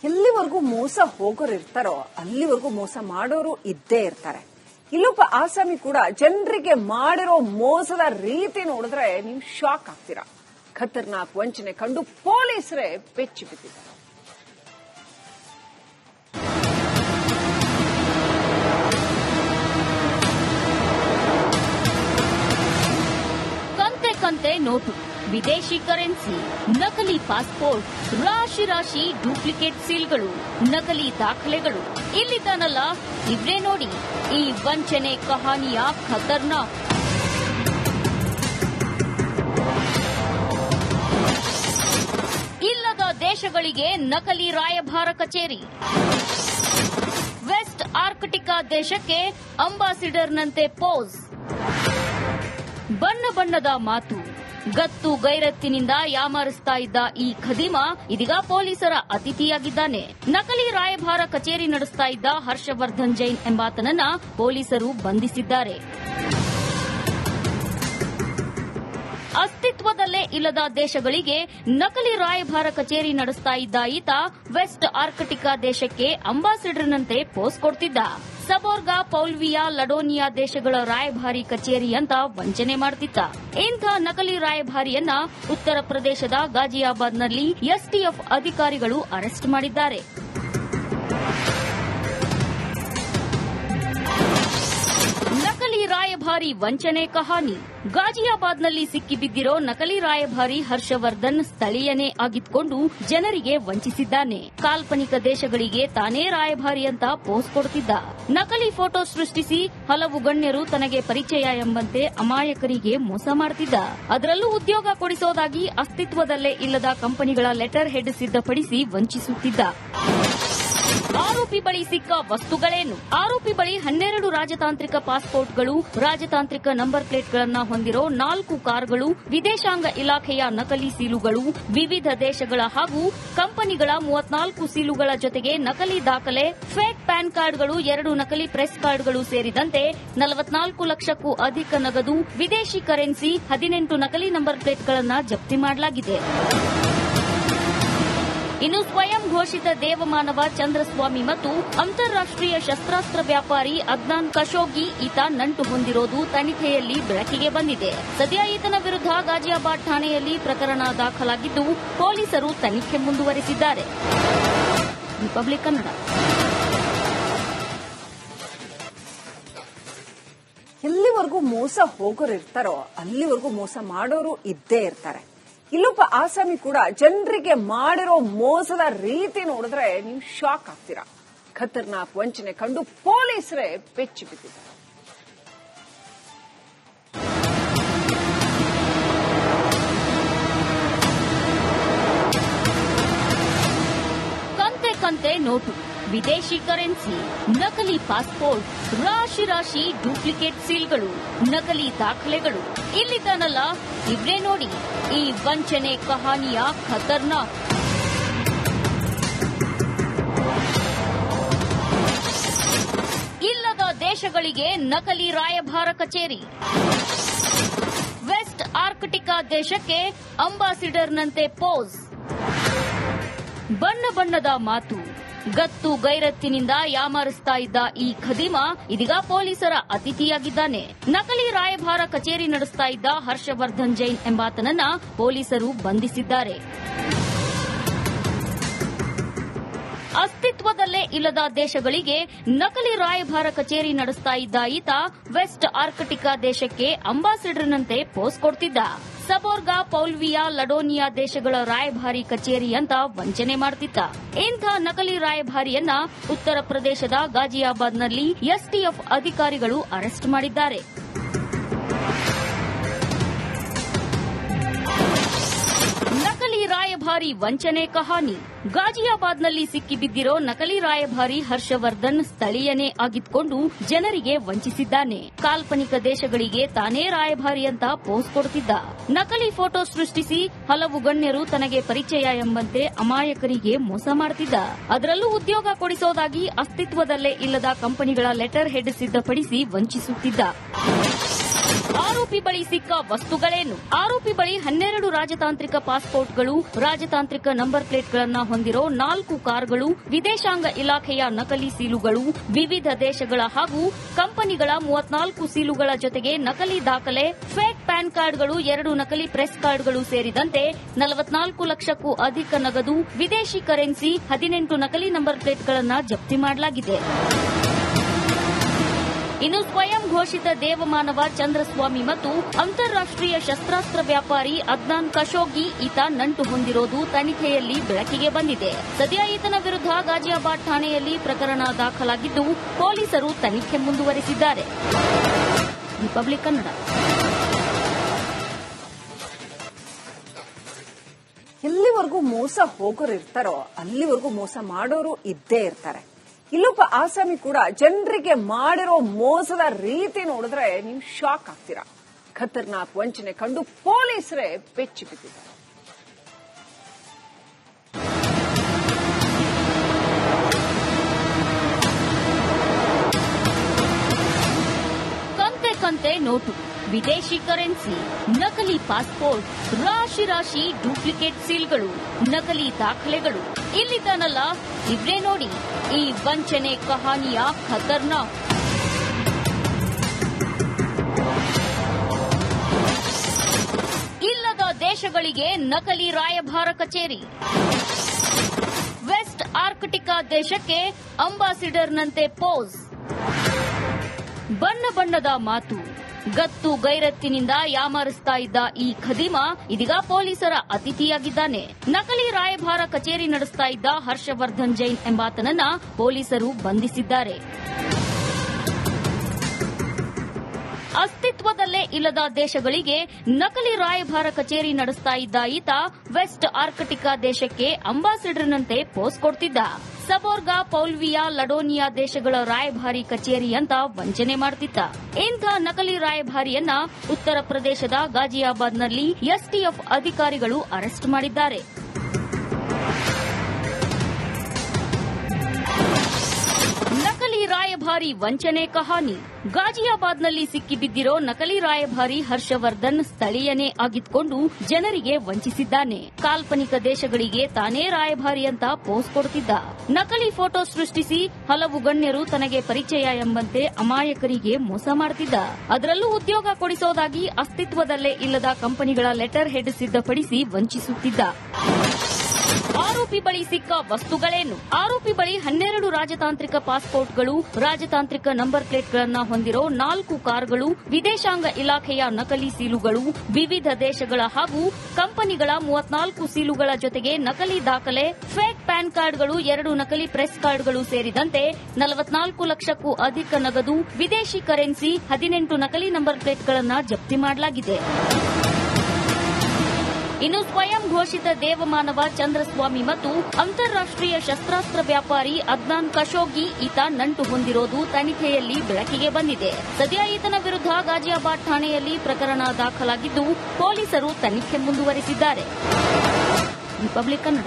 ಎಲ್ಲಿವರೆಗೂ ಮೋಸ ಹೋಗೋರು ಇರ್ತಾರೋ ಅಲ್ಲಿವರೆಗೂ ಮೋಸ ಮಾಡೋರು ಇದ್ದೇ ಇರ್ತಾರೆ. ಇಲ್ಲೊಬ್ಬ ಆಸಾಮಿ ಕೂಡ ಜನರಿಗೆ ಮಾಡಿರೋ ಮೋಸದ ರೀತಿ ನೋಡಿದ್ರೆ ನೀವು ಶಾಕ್ ಆಗ್ತೀರಾ. ಖತರ್ನಾಕ್ ವಂಚನೆ ಕಂಡು ಪೊಲೀಸರೇ ಬೆಚ್ಚಿ ಬಿದ್ದಿದ್ದಾರೆ. ಕಂತೆ ನೋಟು, ವಿದೇಶಿ ಕರೆನ್ಸಿ, ನಕಲಿ ಪಾಸ್ಪೋರ್ಟ್, ರಾಶಿ ರಾಶಿ ಡೂಪ್ಲಿಕೇಟ್ ಸೀಲ್ಗಳು, ನಕಲಿ ದಾಖಲೆಗಳು. ಇಲ್ಲಿದ್ದಾನಲ್ಲ, ಇವ್ರೇ ನೋಡಿ ಈ ವಂಚನೆ ಕಹಾನಿಯ ಖತರ್ನಾಕ್. ಇಲ್ಲದ ದೇಶಗಳಿಗೆ ನಕಲಿ ರಾಯಭಾರ ಕಚೇರಿ. ವೆಸ್ಟ್ ಆರ್ಕ್ಟಿಕಾ ದೇಶಕ್ಕೆ ಅಂಬಾಸಿಡರ್ನಂತೆ ಪೋಸ್. ಬಣ್ಣ ಬಣ್ಣದ ಮಾತು, ಗತ್ತು ಗೈರತ್ತಿನಿಂದ ಯಾಮಾರಿಸ್ತಾ ಇದ್ದ ಈ ಖದೀಮ ಇದೀಗ ಪೊಲೀಸರ ಅತಿಥಿಯಾಗಿದ್ದಾನೆ. ನಕಲಿ ರಾಯಭಾರ ಕಚೇರಿ ನಡೆಸ್ತಾ ಇದ್ದ ಹರ್ಷವರ್ಧನ್ ಜೈನ್ ಎಂಬಾತನನ್ನ ಪೊಲೀಸರು ಬಂಧಿಸಿದ್ದಾರೆ. ಅಸ್ತಿತ್ವದಲ್ಲೇ ಇಲ್ಲದ ದೇಶಗಳಿಗೆ ನಕಲಿ ರಾಯಭಾರ ಕಚೇರಿ ನಡೆಸ್ತಾ ಇದ್ದ ಈತ ವೆಸ್ಟ್ ಆರ್ಕ್ಟಿಕಾ ದೇಶಕ್ಕೆ ಅಂಬಾಸಿಡರ್ನಂತೆ ಪೋಸ್ ಕೊಡ್ತಿದ್ದ. ಸಬೋರ್ಗಾ, ಪೌಲ್ವಿಯಾ, ಲಡೋನಿಯಾ ದೇಶಗಳ ರಾಯಭಾರಿ ಕಚೇರಿ ಅಂತ ವಂಚನೆ ಮಾಡ್ತಿದ್ದ. ಇಂಥ ನಕಲಿ ರಾಯಭಾರಿಯನ್ನ ಉತ್ತರ ಪ್ರದೇಶದ ಗಾಜಿಯಾಬಾದ್ನಲ್ಲಿ ಎಸ್ಟಿಎಫ್ ಅಧಿಕಾರಿಗಳು ಅರೆಸ್ಟ್ ಮಾಡಿದ್ದಾರೆ. ನಕಲಿ ರಾಯಭಾರಿ ವಂಚನೆ ಕಹಾನಿ. ಗಾಜಿಯಾಬಾದ್ನಲ್ಲಿ ಸಿಕ್ಕಿಬಿದ್ದಿರೋ ನಕಲಿ ರಾಯಭಾರಿ ಹರ್ಷವರ್ಧನ್ ಸ್ಥಳೀಯನೇ ಆಗಿದ್ಕೊಂಡು ಜನರಿಗೆ ವಂಚಿಸಿದ್ದಾನೆ. ಕಾಲ್ಪನಿಕ ದೇಶಗಳಿಗೆ ತಾನೇ ರಾಯಭಾರಿ ಅಂತ ಪೋಸ್ ಕೊಡ್ತಿದ್ದ. ನಕಲಿ ಫೋಟೋ ಸೃಷ್ಟಿಸಿ ಹಲವು ಗಣ್ಯರು ತನಗೆ ಪರಿಚಯ ಎಂಬಂತೆ ಅಮಾಯಕರಿಗೆ ಮೋಸ ಮಾಡ್ತಿದ್ದ. ಅದರಲ್ಲೂ ಉದ್ಯೋಗ ಕೊಡಿಸೋದಾಗಿ ಅಸ್ತಿತ್ವದಲ್ಲೇ ಇಲ್ಲದ ಕಂಪನಿಗಳ ಲೆಟರ್ ಹೆಡ್ ಸಿದ್ಧಪಡಿಸಿ ವಂಚಿಸುತ್ತಿದ್ದ. ಆರೋಪಿ ಬಳಿ ಸಿಕ್ಕ ವಸ್ತುಗಳೇನು? ಆರೋಪಿ ಬಳಿ 12 ರಾಜತಾಂತ್ರಿಕ ಪಾಸ್ಪೋರ್ಟ್ಗಳು, ರಾಜತಾಂತ್ರಿಕ ನಂಬರ್ ಪ್ಲೇಟ್ಗಳನ್ನು ಹೊಂದಿರೋ 4 ಕಾರುಗಳು, ವಿದೇಶಾಂಗ ಇಲಾಖೆಯ ನಕಲಿ ಸೀಲುಗಳು, ವಿವಿಧ ದೇಶಗಳ ಹಾಗೂ ಕಂಪನಿಗಳ 34 ಸೀಲುಗಳ ಜೊತೆಗೆ ನಕಲಿ ದಾಖಲೆ, ಫೇಕ್ ಪ್ಯಾನ್ ಕಾರ್ಡ್ಗಳು, 2 ನಕಲಿ ಪ್ರೆಸ್ ಕಾರ್ಡ್ಗಳು ಸೇರಿದಂತೆ 44 ಲಕ್ಷಕ್ಕೂ ಅಧಿಕ ನಗದು, ವಿದೇಶಿ ಕರೆನ್ಸಿ, 18 ನಕಲಿ ನಂಬರ್ ಪ್ಲೇಟ್ಗಳನ್ನು ಜಪ್ತಿ ಮಾಡಲಾಗಿದೆ. ಇನ್ನು ಸ್ವಯಂ ಘೋಷಿತ ದೇವಮಾನವ ಚಂದ್ರಸ್ವಾಮಿ ಮತ್ತು ಅಂತಾರಾಷ್ಟೀಯ ಶಸ್ತ್ರಾಸ್ತ್ರ ವ್ಯಾಪಾರಿ ಅದ್ನಾನ್ ಖಶೋಗಿ ಈತ ನಂಟು ಹೊಂದಿರೋದು ತನಿಖೆಯಲ್ಲಿ ಬೆಳಕಿಗೆ ಬಂದಿದೆ. ಸದ್ಯ ಈತನ ವಿರುದ್ಧ ಗಾಜಿಯಾಬಾದ್ ಠಾಣೆಯಲ್ಲಿ ಪ್ರಕರಣ ದಾಖಲಾಗಿದ್ದು ಪೊಲೀಸರು ತನಿಖೆ ಮುಂದುವರೆಸಿದ್ದಾರೆ. ರಿಪಬ್ಲಿಕ್ ಕನ್ನಡ. ಎಲ್ಲಿವರೆಗೂ ಮೋಸ ಹೋಗೋರು ಇರ್ತಾರೋ ಅಲ್ಲಿವರೆಗೂ ಮೋಸ ಮಾಡೋರು ಇದ್ದೇ ಇರ್ತಾರೆ. ಇಲ್ಲೊಬ್ಬ ಆಸಾಮಿ ಕೂಡ ಜನರಿಗೆ ಮಾಡಿರೋ ಮೋಸದ ರೀತಿ ನೋಡಿದ್ರೆ ನೀವು ಶಾಕ್ ಆಗ್ತೀರಾ. ಖತರ್ನಾಕ್ ವಂಚನೆ ಕಂಡು ಪೊಲೀಸರೇ ಬೆಚ್ಚಿ ಬಿದ್ದಿದ್ದಾರೆ. ಕಂತೆ ನೋಟು, ವಿದೇಶಿ ಕರೆನ್ಸಿ, ನಕಲಿ ಪಾಸ್ಪೋರ್ಟ್, ರಾಶಿ ರಾಶಿ ಡೂಪ್ಲಿಕೇಟ್ ಸೀಲ್ಗಳು, ನಕಲಿ ದಾಖಲೆಗಳು. ಇಲ್ಲಿದ್ದಾನಲ್ಲ, ಇವ್ರೇ ನೋಡಿ ಈ ವಂಚನೆ ಕಹಾನಿಯ ಖತರ್ನಾಕ್. ಇಲ್ಲದ ದೇಶಗಳಿಗೆ ನಕಲಿ ರಾಯಭಾರ ಕಚೇರಿ. ವೆಸ್ಟ್ ಆರ್ಕ್ಟಿಕಾ ದೇಶಕ್ಕೆ ಅಂಬಾಸಿಡರ್ನಂತೆ ಪೋಸ್. ಬಣ್ಣ ಬಣ್ಣದ ಮಾತು, ಗತ್ತು ಗೈರತ್ತಿನಿಂದ ಯಾಮಾರಿಸ್ತಾ ಇದ್ದ ಈ ಖದೀಮ ಇದೀಗ ಪೊಲೀಸರ ಅತಿಥಿಯಾಗಿದ್ದಾನೆ. ನಕಲಿ ರಾಯಭಾರ ಕಚೇರಿ ನಡೆಸ್ತಾ ಇದ್ದ ಹರ್ಷವರ್ಧನ್ ಜೈನ್ ಎಂಬಾತನನ್ನ ಪೊಲೀಸರು ಬಂಧಿಸಿದ್ದಾರೆ. ಅಸ್ತಿತ್ವದಲ್ಲೇ ಇಲ್ಲದ ದೇಶಗಳಿಗೆ ನಕಲಿ ರಾಯಭಾರ ಕಚೇರಿ ನಡೆಸ್ತಾ ಇದ್ದ ಈತ ವೆಸ್ಟ್ ಆರ್ಕ್ಟಿಕಾ ದೇಶಕ್ಕೆ ಅಂಬಾಸಿಡರ್ನಂತೆ ಪೋಸ್ ಕೊಡ್ತಿದ್ದ. ಸಬೋರ್ಗಾ, ಪೌಲ್ವಿಯಾ, ಲಡೋನಿಯಾ ದೇಶಗಳ ರಾಯಭಾರಿ ಕಚೇರಿ ಅಂತ ವಂಚನೆ ಮಾಡ್ತಿದ್ದ. ಇಂಥ ನಕಲಿ ರಾಯಭಾರಿಯನ್ನ ಉತ್ತರ ಪ್ರದೇಶದ ಗಾಜಿಯಾಬಾದ್ನಲ್ಲಿ ಎಸ್ಟಿಎಫ್ ಅಧಿಕಾರಿಗಳು ಅರೆಸ್ಟ್ ಮಾಡಿದ್ದಾರೆ. ನಕಲಿ ರಾಯಭಾರಿ ವಂಚನೆ ಕಹಾನಿ. ಗಾಜಿಯಾಬಾದ್ನಲ್ಲಿ ಸಿಕ್ಕಿಬಿದ್ದಿರೋ ನಕಲಿ ರಾಯಭಾರಿ ಹರ್ಷವರ್ಧನ್ ಸ್ಥಳೀಯನೇ ಆಗಿದ್ಕೊಂಡು ಜನರಿಗೆ ವಂಚಿಸಿದ್ದಾನೆ. ಕಾಲ್ಪನಿಕ ದೇಶಗಳಿಗೆ ತಾನೇ ರಾಯಭಾರಿ ಅಂತ ಪೋಸ್ ಕೊಡ್ತಿದ್ದ. ನಕಲಿ ಫೋಟೋ ಸೃಷ್ಟಿಸಿ ಹಲವು ಗಣ್ಯರು ತನಗೆ ಪರಿಚಯ ಎಂಬಂತೆ ಅಮಾಯಕರಿಗೆ ಮೋಸ ಮಾಡ್ತಿದ್ದ. ಅದರಲ್ಲೂ ಉದ್ಯೋಗ ಕೊಡಿಸೋದಾಗಿ ಅಸ್ತಿತ್ವದಲ್ಲೇ ಇಲ್ಲದ ಕಂಪನಿಗಳ ಲೆಟರ್ ಹೆಡ್ ಸಿದ್ಧಪಡಿಸಿ ವಂಚಿಸುತ್ತಿದ್ದ. ಆರೋಪಿ ಬಳಿ ಸಿಕ್ಕ ವಸ್ತುಗಳೇನು? ಆರೋಪಿ ಬಳಿ 12 ರಾಜತಾಂತ್ರಿಕ ಪಾಸ್ಪೋರ್ಟ್ಗಳು, ರಾಜತಾಂತ್ರಿಕ ನಂಬರ್ ಪ್ಲೇಟ್ಗಳನ್ನು ಹೊಂದಿರೋ 4 ಕಾರುಗಳು, ವಿದೇಶಾಂಗ ಇಲಾಖೆಯ ನಕಲಿ ಸೀಲುಗಳು, ವಿವಿಧ ದೇಶಗಳ ಹಾಗೂ ಕಂಪನಿಗಳ 34 ಸೀಲುಗಳ ಜೊತೆಗೆ ನಕಲಿ ದಾಖಲೆ, ಫೇಕ್ ಪ್ಯಾನ್ ಕಾರ್ಡ್ಗಳು, 2 ನಕಲಿ ಪ್ರೆಸ್ ಕಾರ್ಡ್ಗಳು ಸೇರಿದಂತೆ 44 ಲಕ್ಷಕ್ಕೂ ಅಧಿಕ ನಗದು, ವಿದೇಶಿ ಕರೆನ್ಸಿ, 18 ನಕಲಿ ನಂಬರ್ ಪ್ಲೇಟ್ಗಳನ್ನು ಜಪ್ತಿ ಮಾಡಲಾಗಿದೆ. ಇನ್ನು ಸ್ವಯಂ ಘೋಷಿತ ದೇವಮಾನವ ಚಂದ್ರಸ್ವಾಮಿ ಮತ್ತು ಅಂತಾರಾಷ್ಟೀಯ ಶಸ್ತ್ರಾಸ್ತ್ರ ವ್ಯಾಪಾರಿ ಅದ್ನಾನ್ ಖಶೋಗಿ ಈತ ನಂಟು ಹೊಂದಿರೋದು ತನಿಖೆಯಲ್ಲಿ ಬೆಳಕಿಗೆ ಬಂದಿದೆ. ಸದ್ಯ ಈತನ ವಿರುದ್ಧ ಗಾಜಿಯಾಬಾದ್ ಠಾಣೆಯಲ್ಲಿ ಪ್ರಕರಣ ದಾಖಲಾಗಿದ್ದು ಪೊಲೀಸರು ತನಿಖೆ ಮುಂದುವರೆಸಿದ್ದಾರೆ. ರಿಪಬ್ಲಿಕ್ ಕನ್ನಡ. ಎಲ್ಲಿವರೆಗೂ ಮೋಸ ಹೋಗೋರು ಇರ್ತಾರೋ ಅಲ್ಲಿವರೆಗೂ ಮೋಸ ಮಾಡೋರು ಇದ್ದೇ ಇರ್ತಾರೆ. ಇಲ್ಲೊಬ್ಬ ಆಸಾಮಿ ಕೂಡ ಜನರಿಗೆ ಮಾಡಿರೋ ಮೋಸದ ರೀತಿ ನೋಡಿದ್ರೆ ನೀವು ಶಾಕ್ ಆಗ್ತೀರಾ. ಖತರ್ನಾಕ್ ವಂಚನೆ ಕಂಡು ಪೊಲೀಸರೇ ಬೆಚ್ಚಿ ಬಿದ್ದಿದ್ದಾರೆ. ಕಂತೆ ಕಂತೆ ನೋಟು, ವಿದೇಶಿ ಕರೆನ್ಸಿ, ನಕಲಿ ಪಾಸ್ಪೋರ್ಟ್, ರಾಶಿ ರಾಶಿ ಡೂಪ್ಲಿಕೇಟ್ ಸೀಲ್ಗಳು, ನಕಲಿ ದಾಖಲೆಗಳು. ಇಲ್ಲಿದ್ದಾನಲ್ಲ, ಇವ್ರೇ ನೋಡಿ ಈ ವಂಚನೆ ಕಹಾನಿಯ ಖತರ್ನಾಕ್. ಇಲ್ಲದ ದೇಶಗಳಿಗೆ ನಕಲಿ ರಾಯಭಾರ ಕಚೇರಿ. ವೆಸ್ಟ್ ಆರ್ಕ್ಟಿಕಾ ದೇಶಕ್ಕೆ ಅಂಬಾಸಿಡರ್ನಂತೆ ಪೋಸ್. ಬಣ್ಣ ಬಣ್ಣದ ಮಾತು, ಗತ್ತು ಗೈರತ್ತಿನಿಂದ ಯಾಮಾರಿಸ್ತಾ ಇದ್ದ ಈ ಖದೀಮ ಇದೀಗ ಪೊಲೀಸರ ಅತಿಥಿಯಾಗಿದ್ದಾನೆ. ನಕಲಿ ರಾಯಭಾರ ಕಚೇರಿ ನಡೆಸ್ತಾ ಇದ್ದ ಹರ್ಷವರ್ಧನ್ ಜೈನ್ ಎಂಬಾತನನ್ನ ಪೊಲೀಸರು ಬಂಧಿಸಿದ್ದಾರೆ. ಅಸ್ತಿತ್ವದಲ್ಲೇ ಇಲ್ಲದ ದೇಶಗಳಿಗೆ ನಕಲಿ ರಾಯಭಾರ ಕಚೇರಿ ನಡೆಸ್ತಾ ಇದ್ದ ಈತ ವೆಸ್ಟ್ ಆರ್ಕ್ಟಿಕಾ ದೇಶಕ್ಕೆ ಅಂಬಾಸಿಡರ್ನಂತೆ ಪೋಸ್ ಕೊಡ್ತಿದ್ದ. ಸಬೋರ್ಗಾ, ಪೌಲ್ವಿಯಾ, ಲಡೋನಿಯಾ ದೇಶಗಳ ರಾಯಭಾರಿ ಕಚೇರಿ ಅಂತ ವಂಚನೆ ಮಾಡ್ತಿದ್ದ. ಇಂಥ ನಕಲಿ ರಾಯಭಾರಿಯನ್ನ ಉತ್ತರ ಪ್ರದೇಶದ ಗಾಜಿಯಾಬಾದ್ನಲ್ಲಿ ಎಸ್ಟಿಎಫ್ ಅಧಿಕಾರಿಗಳು ಅರೆಸ್ಟ್ ಮಾಡಿದ್ದಾರೆ. ನಕಲಿ ರಾಯಭಾರಿ ವಂಚನೆ ಕಹಾನಿ. ಗಾಜಿಯಾಬಾದ್ನಲ್ಲಿ ಸಿಕ್ಕಿಬಿದ್ದಿರೋ ನಕಲಿ ರಾಯಭಾರಿ ಹರ್ಷವರ್ಧನ್ ಸ್ಥಳೀಯನೇ ಆಗಿದ್ಕೊಂಡು ಜನರಿಗೆ ವಂಚಿಸಿದ್ದಾನೆ. ಕಾಲ್ಪನಿಕ ದೇಶಗಳಿಗೆ ತಾನೇ ರಾಯಭಾರಿ ಅಂತ ಪೋಸ್ ಕೊಡುತ್ತಿದ್ದ. ನಕಲಿ ಫೋಟೋ ಸೃಷ್ಟಿಸಿ ಹಲವು ಗಣ್ಯರು ತನಗೆ ಪರಿಚಯ ಎಂಬಂತೆ ಅಮಾಯಕರಿಗೆ ಮೋಸ ಮಾಡುತ್ತಿದ್ದ. ಅದರಲ್ಲೂ ಉದ್ಯೋಗ ಕೊಡಿಸೋದಾಗಿ ಅಸ್ತಿತ್ವದಲ್ಲೇ ಇಲ್ಲದ ಕಂಪನಿಗಳ ಲೆಟರ್ ಹೆಡ್ ಸಿದ್ಧಪಡಿಸಿ ವಂಚಿಸುತ್ತಿದ್ದ. ಆರೋಪಿ ಬಳಿ ಸಿಕ್ಕ ವಸ್ತುಗಳೇನು? ಆರೋಪಿ ಬಳಿ 12 ರಾಜತಾಂತ್ರಿಕ ಪಾಸ್ಪೋರ್ಟ್ಗಳು, ರಾಜತಾಂತ್ರಿಕ ನಂಬರ್ ಪ್ಲೇಟ್ಗಳನ್ನು ಹೊಂದಿರೋ 4 ಕಾರುಗಳು, ವಿದೇಶಾಂಗ ಇಲಾಖೆಯ ನಕಲಿ ಸೀಲುಗಳು, ವಿವಿಧ ದೇಶಗಳ ಹಾಗೂ ಕಂಪನಿಗಳ 34 ಸೀಲುಗಳ ಜೊತೆಗೆ ನಕಲಿ ದಾಖಲೆ, ಫೇಕ್ ಪ್ಯಾನ್ ಕಾರ್ಡ್ಗಳು, 2 ನಕಲಿ ಪ್ರೆಸ್ ಕಾರ್ಡ್ಗಳು ಸೇರಿದಂತೆ 44 ಲಕ್ಷಕ್ಕೂ ಅಧಿಕ ನಗದು, ವಿದೇಶಿ ಕರೆನ್ಸಿ, 18 ನಕಲಿ ನಂಬರ್ ಪ್ಲೇಟ್ಗಳನ್ನು ಜಪ್ತಿ ಮಾಡಲಾಗಿದೆ. ಇನ್ನು ಸ್ವಯಂ ಘೋಷಿತ ದೇವಮಾನವ ಚಂದ್ರಸ್ವಾಮಿ ಮತ್ತು ಅಂತಾರಾಷ್ಟೀಯ ಶಸ್ತ್ರಾಸ್ತ್ರ ವ್ಯಾಪಾರಿ ಅದ್ನಾನ್ ಖಶೋಗಿ ಈತ ನಂಟು ಹೊಂದಿರೋದು ತನಿಖೆಯಲ್ಲಿ ಬೆಳಕಿಗೆ ಬಂದಿದೆ. ಸದ್ಯ ಈತನ ವಿರುದ್ಧ ಗಾಜಿಯಾಬಾದ್ ಠಾಣೆಯಲ್ಲಿ ಪ್ರಕರಣ ದಾಖಲಾಗಿದ್ದು ಪೊಲೀಸರು ತನಿಖೆ ಮುಂದುವರೆಸಿದ್ದಾರೆ. ರಿಪಬ್ಲಿಕ್ ಕನ್ನಡ.